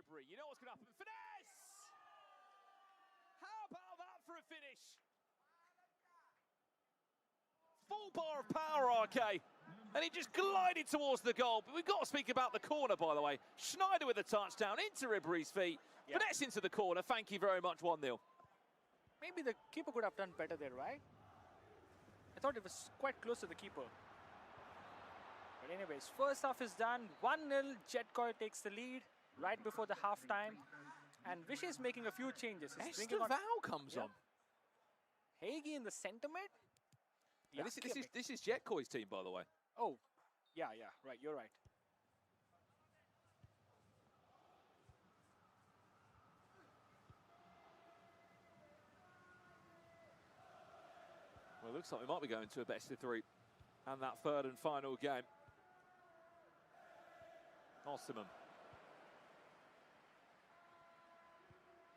Ribery. You know what's going to happen. Finesse! How about that for a finish? Full bar of power, RK. And he just glided towards the goal. But we've got to speak about the corner, by the way. Schneider with a touchdown into Ribery's feet. Yeah. Finesse into the corner. Thank you very much, 1-0. Maybe the keeper could have done better there, right? I thought it was quite close to the keeper. But anyways, first half is done. 1-0. Gesss takes the lead right before the halftime. And Vishy is making a few changes. Val comes on. Hagi in the centre mid. Yeah, this is Ges's team, by the way. Oh, yeah, right. You're right. Well, it looks like we might be going to a best of 3. And that third and final game. Osman.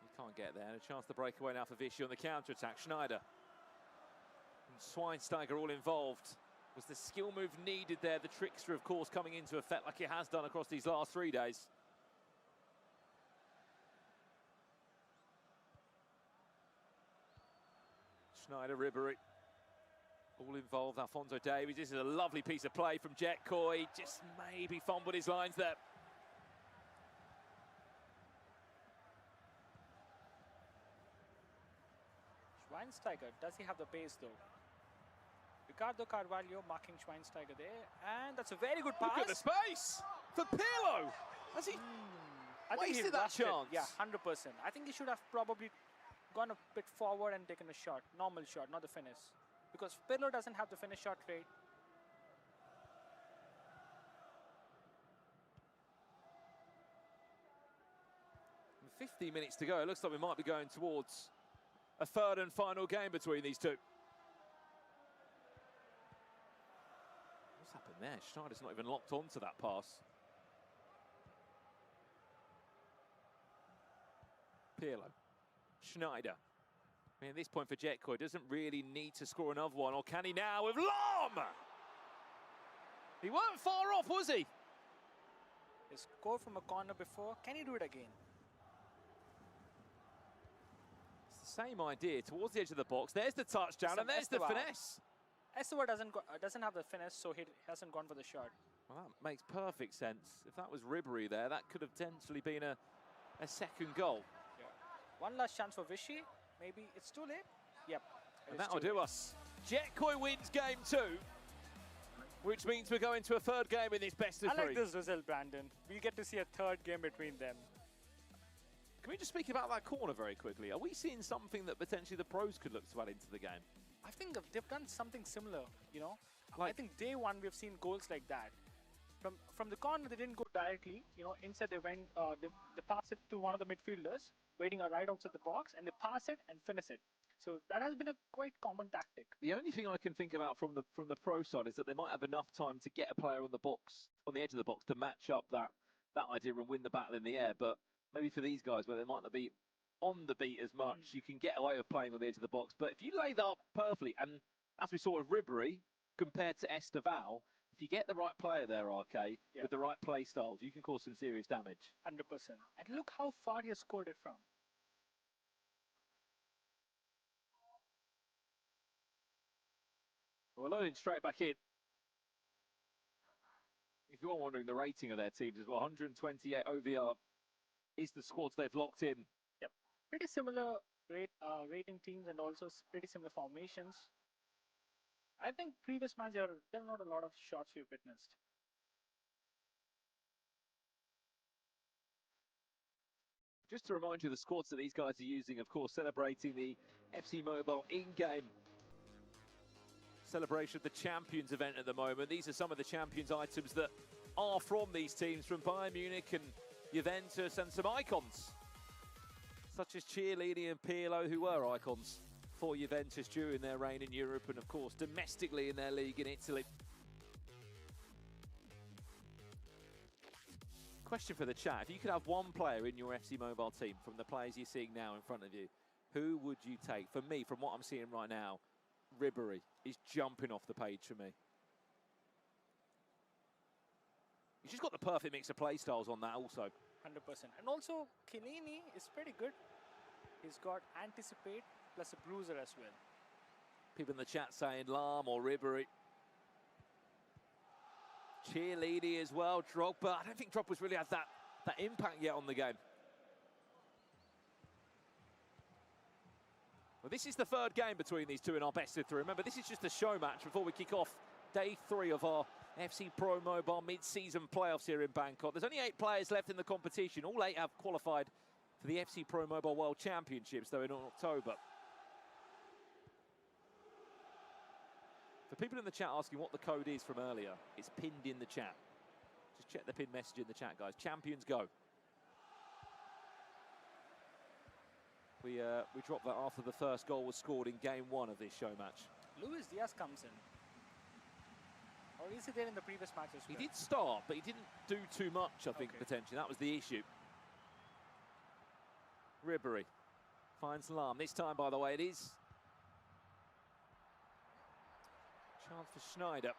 He can't get there. And a chance to break away now for Vishy on the counter-attack. Schneider and Schweinsteiger all involved. Was the skill move needed there? The trickster, of course, coming into effect like it has done across these last 3 days. Schneider, Ribery, all involved. Alphonso Davies. This is a lovely piece of play from Gesss. Just maybe fumbled his lines there. Schweinsteiger, does he have the pace though? Ricardo Carvalho marking Schweinsteiger there, and that's a very good pass. Look at the space for Pirlo. Has he wasted that chance? Yeah, 100%. I think he should have probably gone a bit forward and taken a shot, normal shot, not the finish. Because Pirlo doesn't have the finish shot rate. And 15 minutes to go. It looks like we might be going towards a third and final game between these two. What's happened there? Schneider's not even locked onto that pass. Pirlo. Schneider. I mean, at this point for Gesss, doesn't really need to score another one. Or can he now with Lom? He weren't far off, was he? He scored from a corner before. Can he do it again? It's the same idea. Towards the edge of the box. There's the touchdown and there's the finesse. Estevar doesn't have the finesse, so he hasn't gone for the shot. Well, that makes perfect sense. If that was Ribery there, that could have potentially been a second goal. Yeah. One last chance for Vishy. Maybe it's too late. Yep. And that'll do us. Gesss wins game 2, which means we're going to a third game in this best of 3. I like this result, Brandon. We get to see a third game between them. Can we just speak about that corner very quickly? Are we seeing something that potentially the pros could look to add into the game? I think they've done something similar, you know. I think day one we've seen goals like that. From the corner they didn't go directly, you know. Instead they went, they passed it to one of the midfielders, waiting right outside the box, and they pass it and finish it. So that has been a quite common tactic. The only thing I can think about from the pro side is that they might have enough time to get a player on the edge of the box to match up that idea and win the battle in the air. But maybe for these guys where they might not be on the beat as much, you can get away with playing on the edge of the box. But if you lay that up perfectly, and as we saw with Ribery compared to Esteval, if you get the right player there, RK, with the right play styles, you can cause some serious damage. 100%. And look how far he has scored it from. Well, loading straight back in. If you're wondering the rating of their teams as well, 128 OVR is the squads they've locked in. Yep. Pretty similar rating teams and also pretty similar formations. I think previous match there are not a lot of shots we've witnessed. Just to remind you the squads that these guys are using, of course, celebrating the FC Mobile in-game celebration of the Champions event at the moment. These are some of the Champions items that are from these teams, from Bayern Munich and Juventus, and some icons, such as Chiellini and Pirlo, who were icons for Juventus during their reign in Europe and, of course, domestically in their league in Italy. Question for the chat. If you could have one player in your FC Mobile team from the players you're seeing now in front of you, who would you take? For me, from what I'm seeing right now, Ribery is jumping off the page for me. He's just got the perfect mix of play styles on that also. 100%. And also, Chiellini is pretty good. He's got anticipate plus a bruiser as well. People in the chat saying Lam or Ribery. Chiellini as well, Drogba. I don't think Drogba's really had that impact yet on the game. Well, this is the third game between these two in our best of three. Remember, this is just a show match before we kick off day 3 of our FC Pro Mobile mid-season playoffs here in Bangkok. There's only 8 players left in the competition. All 8 have qualified for the FC Pro Mobile World Championships, though, in October. For people in the chat asking what the code is from earlier, it's pinned in the chat. Just check the pinned message in the chat, guys. Champions go. We dropped that after the first goal was scored in game 1 of this show match. Luis Diaz comes in. Or is he there in the previous match as well? He did start, but he didn't do too much, I think, potentially. That was the issue. Ribery finds Lam. This time, by the way, it is chance for Schneider.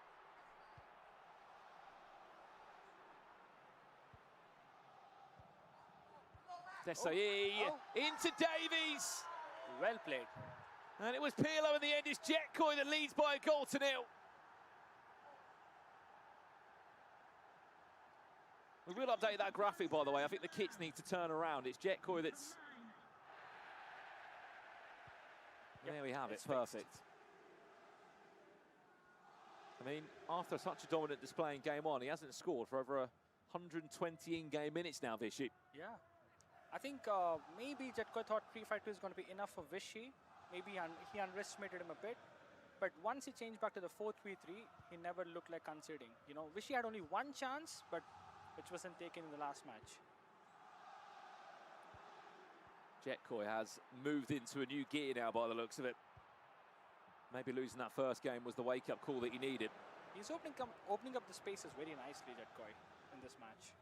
Desai into Davies. Well played. And it was Pirlo in the end. It's Jetkoy that leads by a goal to 0. We will update that graphic, by the way. I think the kits need to turn around. It's Jetkoy that's... Yep, there we have it, perfect. I mean, after such a dominant display in game 1, he hasn't scored for over 120 in-game minutes now, Vichy. Yeah. I think maybe Jetkoy thought 3-5-2 is going to be enough for Vichy. Maybe he underestimated him a bit. But once he changed back to the 4-3-3, he never looked like conceding. You know, Vichy had only one chance, but which wasn't taken in the last match. Jetkoy has moved into a new gear now by the looks of it. Maybe losing that first game was the wake-up call that he needed. He's opening up the spaces very nicely, Jetkoy, in this match.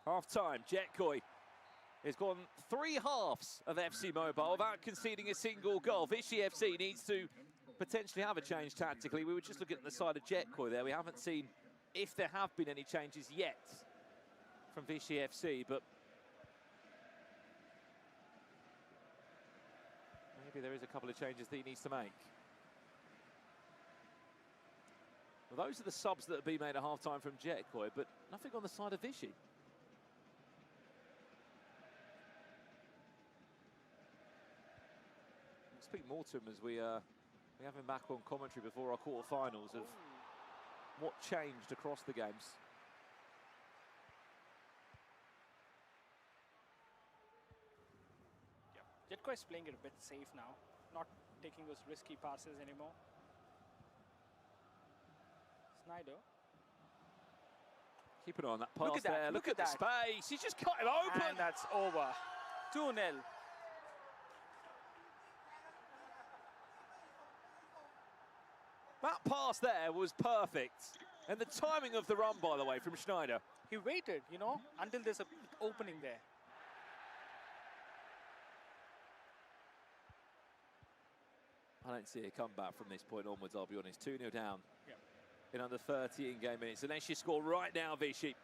Half-time, Jetkoy has gone 3 halves of FC Mobile without conceding a single goal. Vichy FC needs to potentially have a change tactically. We were just looking at the side of Jetkoy there. We haven't seen if there have been any changes yet from Vichy FC, but maybe there is a couple of changes that he needs to make. Well, those are the subs that have been made at half-time from Jetkoy, but nothing on the side of Vichy. We'll speak more to him as we have him back on commentary before our quarterfinals of what changed across the games. Yeah, Jetkoy is playing it a bit safe now, not taking those risky passes anymore. Snyder. Keep an eye on that pass Look at that, there. Look at the space. He's just cut him open. And that's over. 2-0. That pass there was perfect. And the timing of the run, by the way, from Schneider. He waited, you know, until there's an opening there. I don't see a comeback from this point onwards, I'll be honest. 2-0 down Yeah. in under 30 in-game minutes. Unless you score right now, Vichy.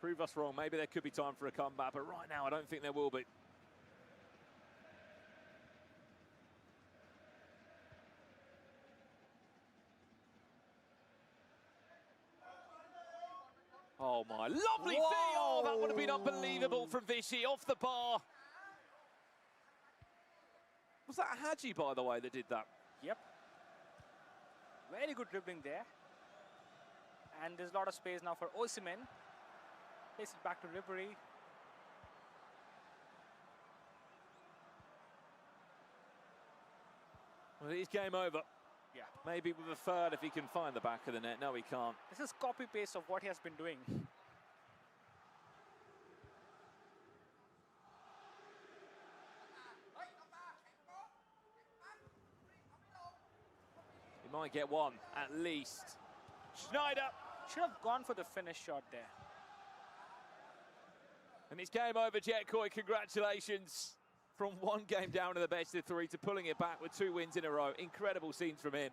Prove us wrong. Maybe there could be time for a comeback, but right now I don't think there will be. Oh my, lovely thing! Oh, that would have been unbelievable from Vichy, off the bar. Was that Hadji, by the way, that did that? Yep. Very good dribbling there. And there's a lot of space now for Osimhen. Plays it back to Ribery. Well, it is game over. Yeah. Maybe with a third if he can find the back of the net. No, he can't. This is copy-paste of what he has been doing. He might get one, at least. Schneider. Should have gone for the finish shot there. And it's game over, Jet Coy. Congratulations. From one game down to the best of three to pulling it back with 2 wins in a row. Incredible scenes from him.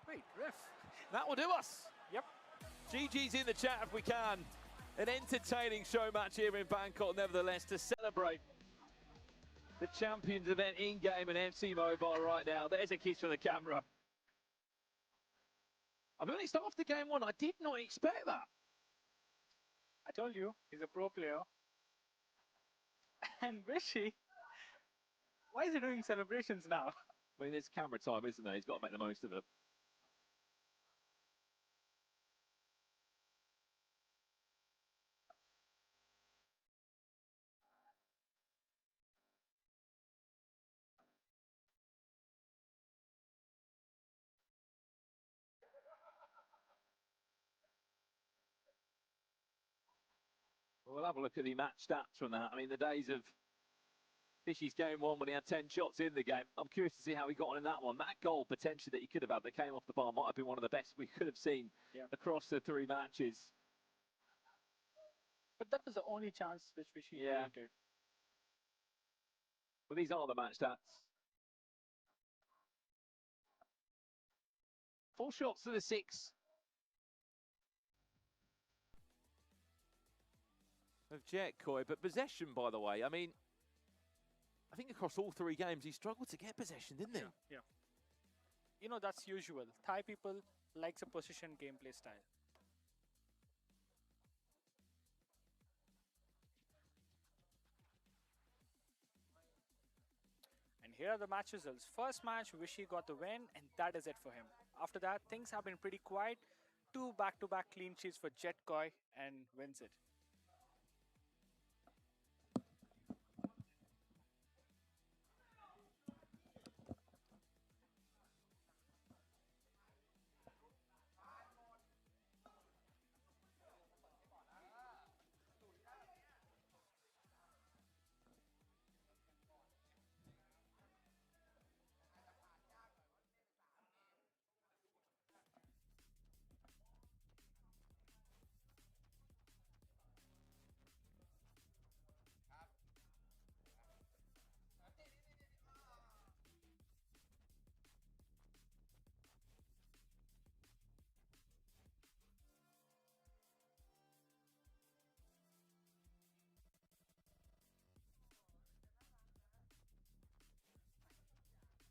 Wait, ref. That will do us. Yep. GG's in the chat if we can. An entertaining show match here in Bangkok, nevertheless, to celebrate the Champions event in-game and MC Mobile right now. There's a kiss for the camera. I'll be honest, after game one, I did not expect that. I told you, he's a pro player. And Rishi, why is he doing celebrations now? I mean, it's camera time, isn't there? He's got to make the most of it. We'll have a look at the match stats from that. I mean, the days of Fishy's game one when he had 10 shots in the game. I'm curious to see how he got on in that one. That goal potentially that he could have had that came off the bar might have been one of the best we could have seen across the 3 matches. But that was the only chance which Fishy created. Well, these are the match stats. 4 shots to the 6. Of Jet Coy, but possession, by the way. I mean, I think across all 3 games, he struggled to get possession, didn't he? Yeah. You know, that's usual. Thai people likes a position gameplay style. And here are the match results. First match, Vishy got the win, and that is it for him. After that, things have been pretty quiet. 2 back-to-back clean sheets for Jet Coy, and wins it.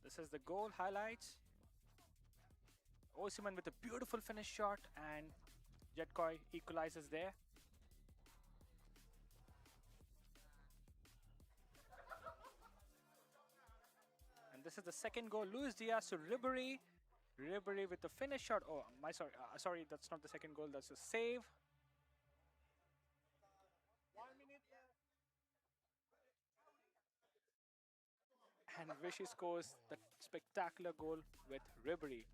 This is the goal highlights. Osimhen with a beautiful finish shot, and Jet Coy equalizes there. And this is the second goal. Luis Diaz to Ribery. Ribery with the finish shot. Oh, sorry, that's not the second goal. That's a save. And Vishy scores the spectacular goal with Ribery.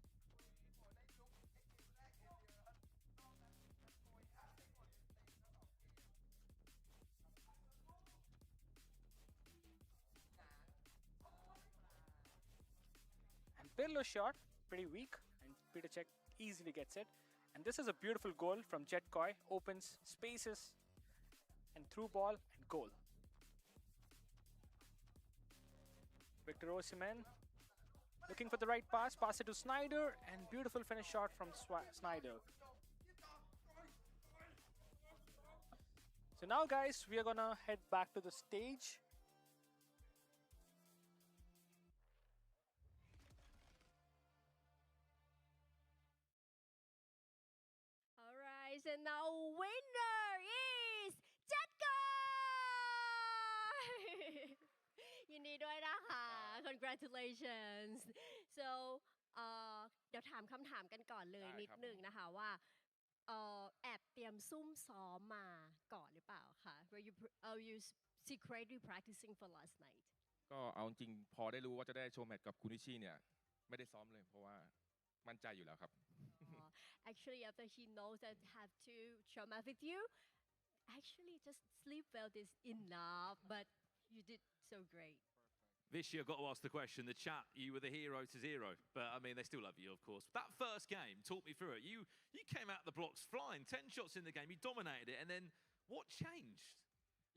And Pirlo's shot, pretty weak, and Peter Cech easily gets it. And this is a beautiful goal from Jet Coy. Opens spaces and through ball and goal. Victor Osimhen looking for the right pass it to Snyder, and beautiful finish shot from Snyder. So now guys, we are gonna head back to the stage. Alright, and now winner is Jet Coy! ยินดีด้วยนะคะ congratulations so เดี๋ยวถามคำถามกันก่อนเลยนิดนึงนะคะว่าแอบเตรียมซุ่มซ้อมมาก่อนหรือเปล่าคะ Were you secretly practicing for last night ก็เอาจริงพอได้รู้ว่าจะได้โชว์แมตช์กับคุณนิชิเนี่ยไม่ได้ซ้อมเลยเพราะว่ามั่นใจอยู่แล้วครับ Actually after he knows that have to show match with you actually just sleep well is enough but you did so great Vishy, I've got to ask the question. The chat, you were the hero to zero, but I mean, they still love you, of course. That first game, talk me through it. You came out the blocks flying, 10 shots in the game, you dominated it, and then what changed?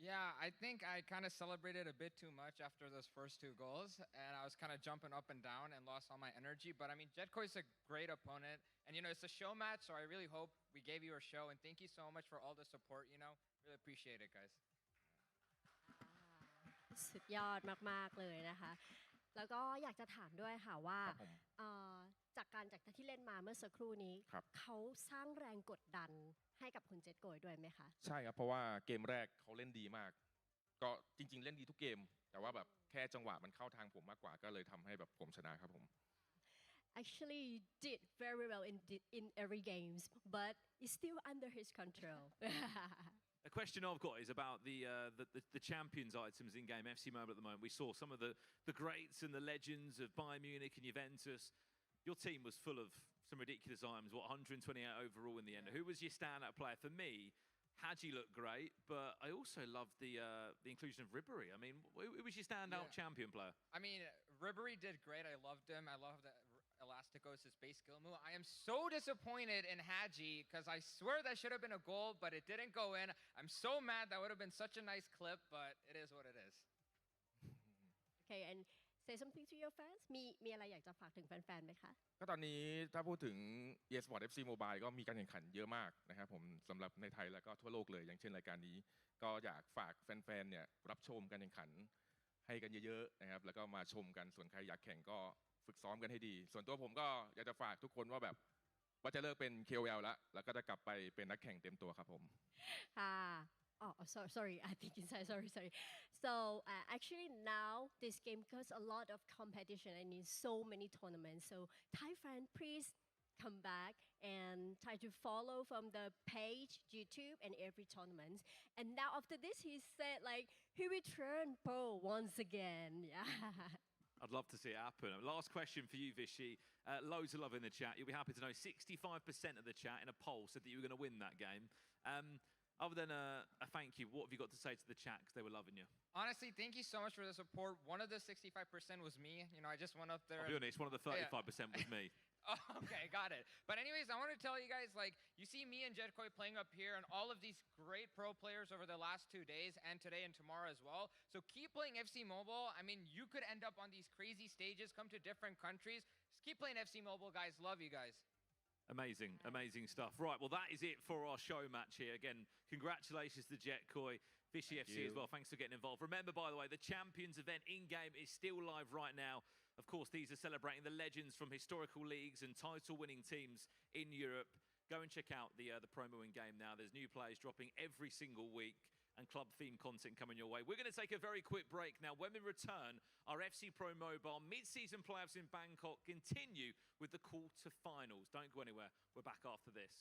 Yeah, I think I kind of celebrated a bit too much after those first 2 goals, and I was kind of jumping up and down and lost all my energy. But I mean, Jetko's a great opponent, and it's a show match, so I really hope we gave you a show. And thank you so much for all the support. Really appreciate it, guys. สุดยอดมากๆเลยนะคะ แล้วก็อยากจะถามด้วยค่ะว่า ครับผม จากที่เล่นมาเมื่อสักครู่นี้ ครับ เขาสร้างแรงกดดันให้กับคุณเจษโกยด้วยไหมคะ ใช่ครับเพราะว่าเกมแรกเขาเล่นดีมาก ก็จริง ๆ เล่นดีทุกเกม แต่ว่าแบบแค่จังหวะมันเข้าทางผมมากกว่าก็เลยทำให้แบบผมชนะครับผม Actually you did very well in every games but it's still under his control A question I've got is about the champions items in game FC Mobile at the moment. We saw some of the greats and the legends of Bayern Munich and Juventus. Your team was full of some ridiculous items. 128 overall in the end. Who was your standout player? For me, Hadji looked great, but I also loved the inclusion of Ribéry. I mean, who was your standout champion player? I mean, Ribéry did great. I loved him. I loved Elasticos' base skill move. I am so disappointed in Hadji because I swear that should have been a goal, but it didn't go in. I'm so mad. That would have been such a nice clip, but it is what it is. Okay and say something to your fans มีอะไรอยากจะฝากถึงแฟนๆไหมคะ ก็ตอนนี้ถ้าพูดถึง eSport FC Mobile ก็มีการแข่งขันเยอะมากนะครับผมสำหรับในไทยแล้วก็ทั่วโลกเลยอย่างเช่นรายการนี้ ก็อยากฝากแฟนๆเนี่ยรับชมการแข่งขันให้กันเยอะๆนะครับแล้วก็มาชมกันส่วนใครอยากแข่งก็ฝึกซ้อมกันให้ดี ส่วนตัวผมก็อยากจะฝากทุกคนว่าแบบว่าจะเลิกเป็น KOL แล้วก็จะกลับไปเป็นนักแข่งเต็มตัวครับผม sorry I think inside sorry so actually now this game has a lot of competition and in so many tournaments so Thai fan please come back and try to follow from the page YouTube and every tournament and now after this he said like he returned pro once again I'd love to see it happen. Last question for you, Vishy. Loads of love in the chat. You'll be happy to know 65% of the chat in a poll said that you were going to win that game. Other than a thank you, what have you got to say to the chat because they were loving you? Honestly, thank you so much for the support. One of the 65% was me. I just went up there. I'll be honest, one of the 35% was me. Oh, okay, got it. But anyways, I want to tell you guys, like, you see me and Jetkoy playing up here and all of these great pro players over the last 2 days and today and tomorrow as well. So keep playing FC Mobile. I mean, you could end up on these crazy stages, come to different countries. Just keep playing FC Mobile, guys. Love you guys. Amazing, amazing stuff. Right, well, that is it for our show match here. Again, congratulations to Jetkoy, Vishy FC as well. Thanks for getting involved. Remember, by the way, the Champions event in-game is still live right now. Of course, these are celebrating the legends from historical leagues and title-winning teams in Europe. Go and check out the promo in-game now. There's new players dropping every single week and club-themed content coming your way. We're going to take a very quick break now. When we return, our FC Pro Mobile mid-season playoffs in Bangkok continue with the quarter-finals. Don't go anywhere. We're back after this.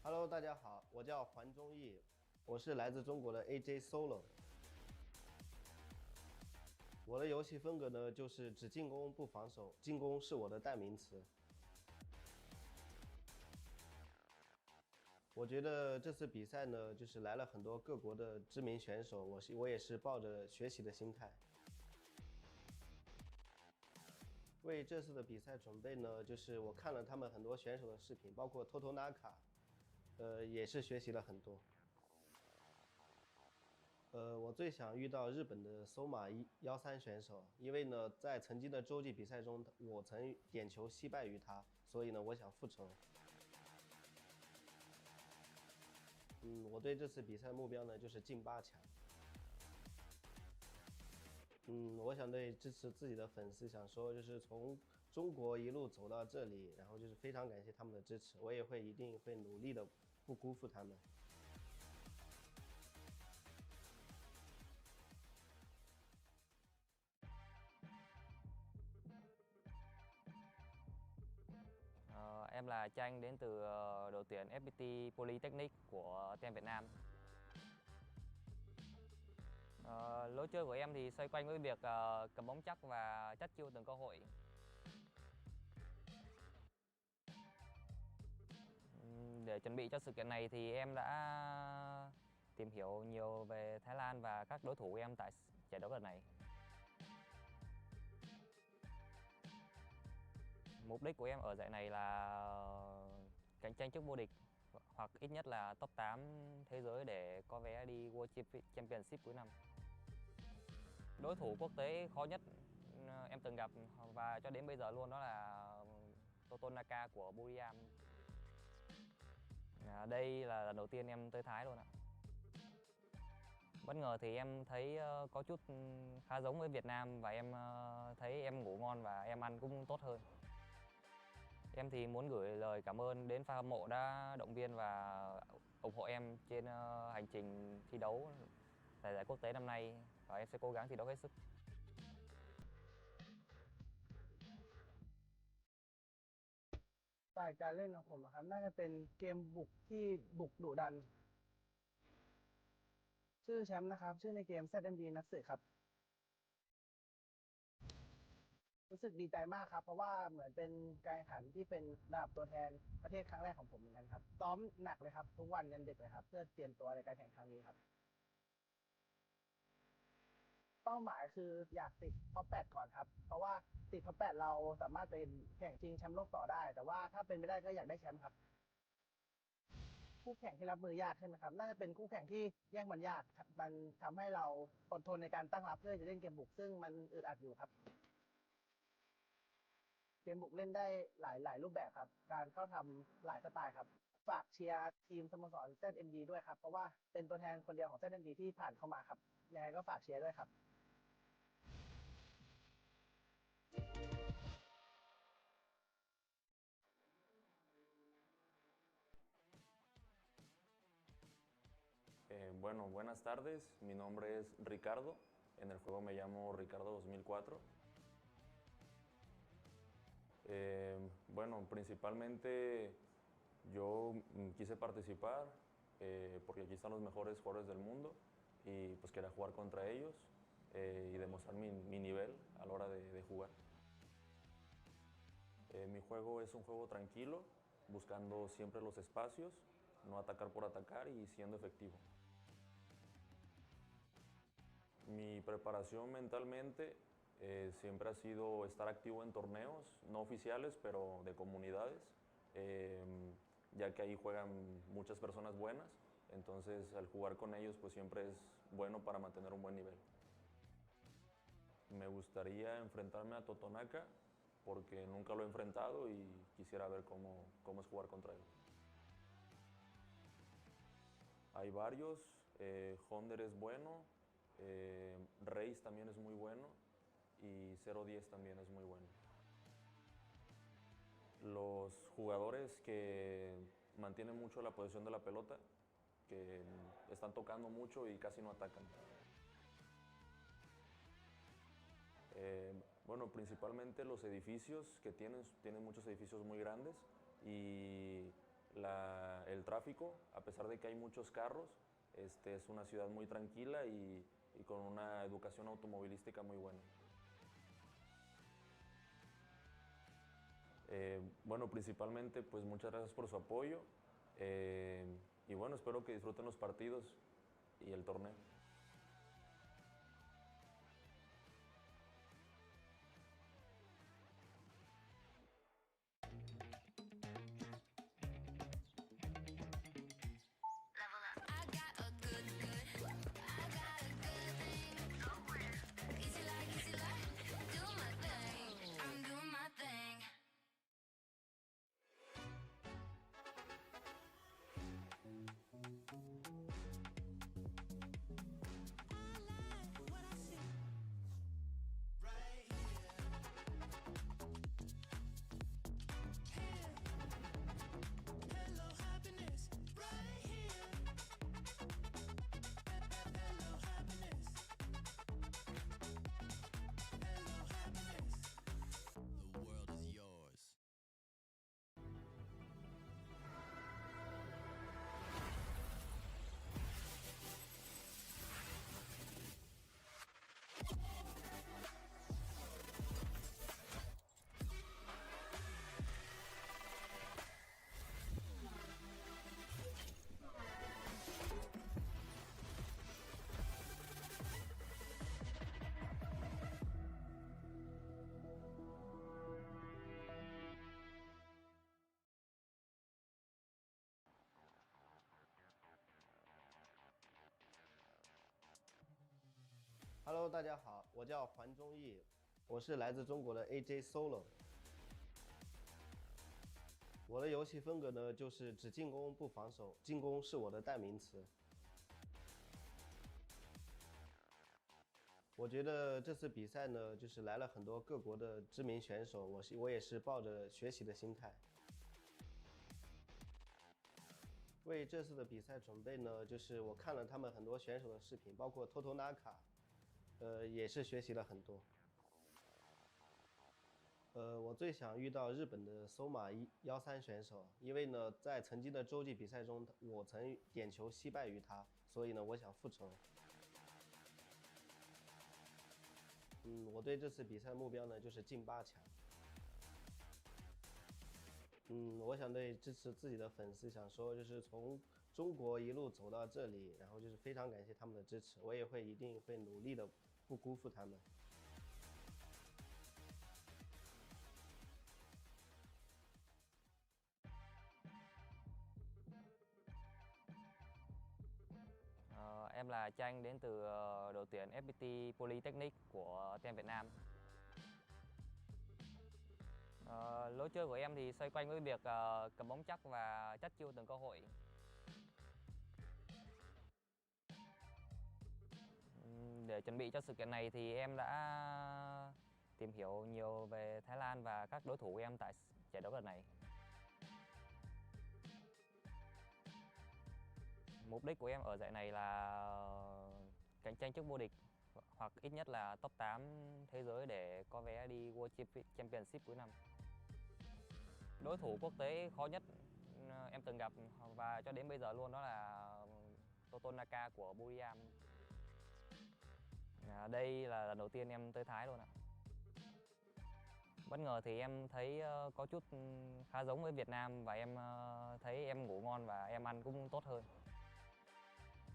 Hello， 大家好，我叫环中义，我是来自中国的 AJ Solo。我的游戏风格呢，就是只进攻不防守，进攻是我的代名词。我觉得这次比赛呢，就是来了很多各国的知名选手，我也是抱着学习的心态。为这次的比赛准备呢，就是我看了他们很多选手的视频，包括Totonaka，也是学习了很多。我最想遇到日本的搜马13选手，因为呢，在曾经的洲际比赛中，我曾点球惜败于他，所以呢，我想复仇。我对这次比赛目标呢，就是进8强。我想对支持自己的粉丝想说，就是从中国一路走到这里，然后就是非常感谢他们的支持，我也一定会努力的，不辜负他们。Em là Tranh đến từ đội tuyển FPT Polytechnic của Tem Việt Nam. Lối chơi của em thì xoay quanh với việc cầm bóng chắc và chắt chiu từng cơ hội. Để chuẩn bị cho sự kiện này thì em đã tìm hiểu nhiều về Thái Lan và các đối thủ của em tại giải đấu lần này. Mục đích của em ở giải này là cạnh tranh chức vô địch hoặc ít nhất là top 8 thế giới để có vé đi World Championship cuối năm. Đối thủ quốc tế khó nhất em từng gặp và cho đến bây giờ luôn đó là Totonaka của Buriram. Đây là lần đầu tiên em tới Thái luôn ạ. Bất ngờ thì em thấy có chút khá giống với Việt Nam và em thấy em ngủ ngon và em ăn cũng tốt hơn. Em thì muốn gửi lời cảm ơn đến fan hâm mộ đã động viên và ủng hộ em trên hành trình thi đấu tại giải quốc tế năm nay và em sẽ cố gắng thi đấu hết sức. สไตล์การเล่นของผมอะครับน่าจะเป็นเกมบุกที่บุกดุดัน ชื่อแชมป์นะครับ ชื่อในเกม ZMD นักสืบครับ รู้สึกดีใจมากครับ เพราะว่าเหมือนเป็นการแข่งขันที่เป็นระดับตัวแทนประเทศครั้งแรกของผมเหมือนกันครับซ้อมหนักเลยครับทุกวันยันดึกเลยครับเพื่อเตรียมตัวในการแข่งครั้งนี้ครับ เป้าหมายคืออยากติดท็อป 8 ก่อนครับ เพราะว่าติดท็อป 8 เราสามารถเป็นแข่งชิงแชมป์โลกต่อได้ แต่ว่าถ้าเป็นไม่ได้ก็อยากได้แชมป์ครับ คู่แข่งที่รับมือยากใช่ไหมครับ น่าจะเป็นคู่แข่งที่แย่งบอลยากครับมันทำให้เราอดทนในการตั้งรับเพื่อจะเล่นเกมบุกซึ่งมันอึดอัดอยู่ครับ เกมบุกเล่นได้หลายรูปแบบครับ การเข้าทำหลายสไตล์ครับ ฝากเชียร์ทีมสโมสร ZMD ด้วยครับ เพราะว่าเป็นตัวแทนคนเดียวของ ZMD ที่ผ่านเข้ามาครับ ยังไงก็ฝากเชียร์ด้วยครับ Bueno, buenas tardes. Mi nombre es Ricardo. En el juego me llamo Ricardo 2004. Bueno, principalmente yo quise participar porque aquí están los mejores jugadores del mundo y pues quería jugar contra ellos y demostrar mi nivel a la hora de jugar. Mi juego es un juego tranquilo, buscando siempre los espacios, no atacar por atacar y siendo efectivo. Mi preparación mentalmente siempre ha sido estar activo en torneos, no oficiales, pero de comunidades, ya que ahí juegan muchas personas buenas, entonces al jugar con ellos pues siempre es bueno para mantener un buen nivel. Me gustaría enfrentarme a Totonaka porque nunca lo he enfrentado y quisiera ver cómo es jugar contra él. Hay varios, Honder es bueno, Reis también es muy bueno y 010 también es muy bueno. Los jugadores que mantienen mucho la posesión de la pelota, que están tocando mucho y casi no atacan. Bueno, principalmente los edificios que tienen muchos edificios muy grandes y el tráfico, a pesar de que hay muchos carros, es una ciudad muy tranquila y con una educación automovilística muy buena. Bueno, principalmente, pues muchas gracias por su apoyo y bueno, espero que disfruten los partidos y el torneo. Hello， 大家好，我叫环中义，我是来自中国的 AJ Solo。我的游戏风格呢，就是只进攻不防守，进攻是我的代名词。我觉得这次比赛呢，就是来了很多各国的知名选手，我也是抱着学习的心态。为这次的比赛准备呢，就是我看了他们很多选手的视频，包括偷纳卡。也是学习了很多。我最想遇到日本的搜马13选手，因为呢，在曾经的洲际比赛中，我曾点球惜败于他，所以呢，我想复仇。我对这次比赛目标呢，就是进8强。我想对支持自己的粉丝想说，就是从中国一路走到这里，然后就是非常感谢他们的支持，我也一定会努力的。不辜负他们。Em là Tranh đến từ đội tuyển FPT Polytechnic của Tem Việt Nam. Lối chơi của em thì xoay quanh với việc cầm bóng chắc và chắt chiu từng cơ hội. Để chuẩn bị cho sự kiện này thì em đã tìm hiểu nhiều về Thái Lan và các đối thủ của em tại giải đấu lần này. Mục đích của em ở giải này là cạnh tranh chức vô địch hoặc ít nhất là top 8 thế giới để có vé đi World Championship cuối năm. Đối thủ quốc tế khó nhất em từng gặp và cho đến bây giờ luôn đó là Naka của Buriram. Đây là lần đầu tiên em tới Thái luôn ạ. Bất ngờ thì em thấy có chút khá giống với Việt Nam và em thấy em ngủ ngon và em ăn cũng tốt hơn.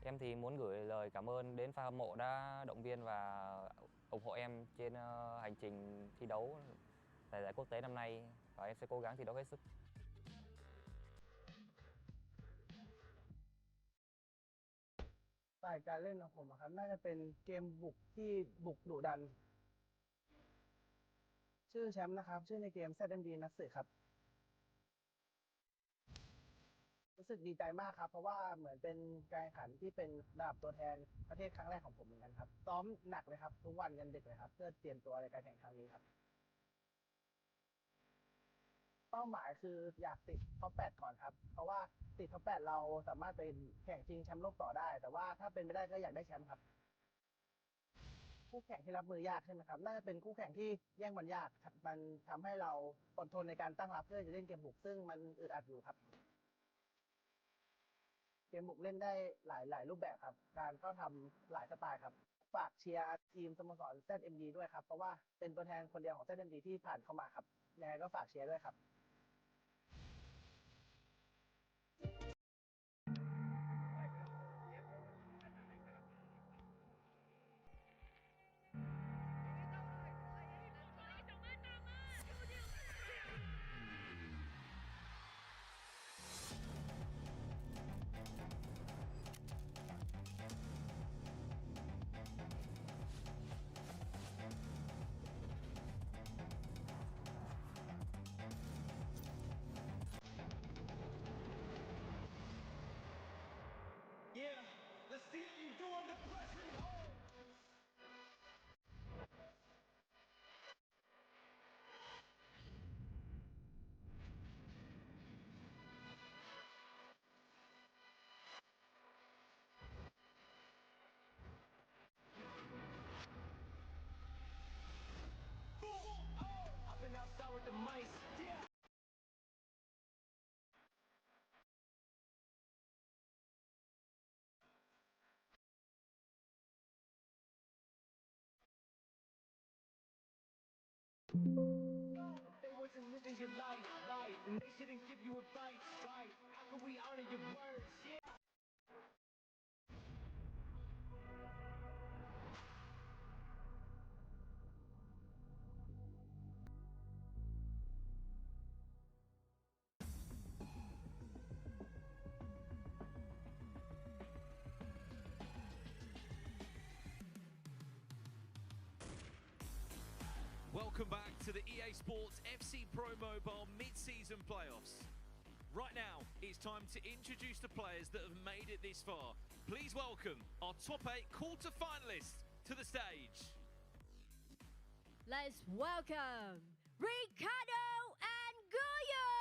Em thì muốn gửi lời cảm ơn đến fan hâm mộ đã động viên và ủng hộ em trên hành trình thi đấu tại giải quốc tế năm nay và em sẽ cố gắng thi đấu hết sức. สไตล์การเล่นของผมครับน่าจะเป็นเกมบุกที่บุกดุดันชื่อแชมป์นะครับชื่อในเกม ZMD นักสืบครับรู้สึกดีใจมากครับเพราะว่าเหมือนเป็นการแข่งขันที่เป็นระดับตัวแทนประเทศครั้งแรกของผมเหมือนกันครับซ้อมหนักเลยครับทุกวันยันดึกเลยครับเพื่อเตรียมตัวในการแข่งครั้งนี้ครับเป้าหมายคืออยากติดท็อป 8 ก่อนครับเพราะว่าติดท็อป 8 เราสามารถไปแข่งชิงแชมป์โลกต่อได้แต่ว่าถ้าเป็นไม่ได้ก็อยากได้แชมป์ครับคู่แข่งที่รับมือยากใช่ไหมครับน่าจะเป็นคู่แข่งที่แย่งบอลยากครับมันทำให้เราอดทนในการตั้งรับเพื่อจะเล่นเกมบุกซึ่งมันอึดอัดอยู่ครับเกมบุกเล่นได้หลายรูปแบบครับการเข้าทำหลายสไตล์ครับ ฝากเชียร์ทีมสโมสร ZMD ด้วยครับเพราะว่าเป็นตัวแทนคนเดียวของ ZMD ที่ผ่านเข้ามาครับยังไงก็ฝากเชียร์ด้วยครับ They wasn't living your life right, and they shouldn't give you advice, right? How can we honor your words? Yeah. Welcome back to the EA Sports FC Pro Mobile mid-season playoffs. Right now, it's time to introduce the players that have made it this far. Please welcome our top 8 quarter-finalists to the stage. Let's welcome Ricardo and Guyo.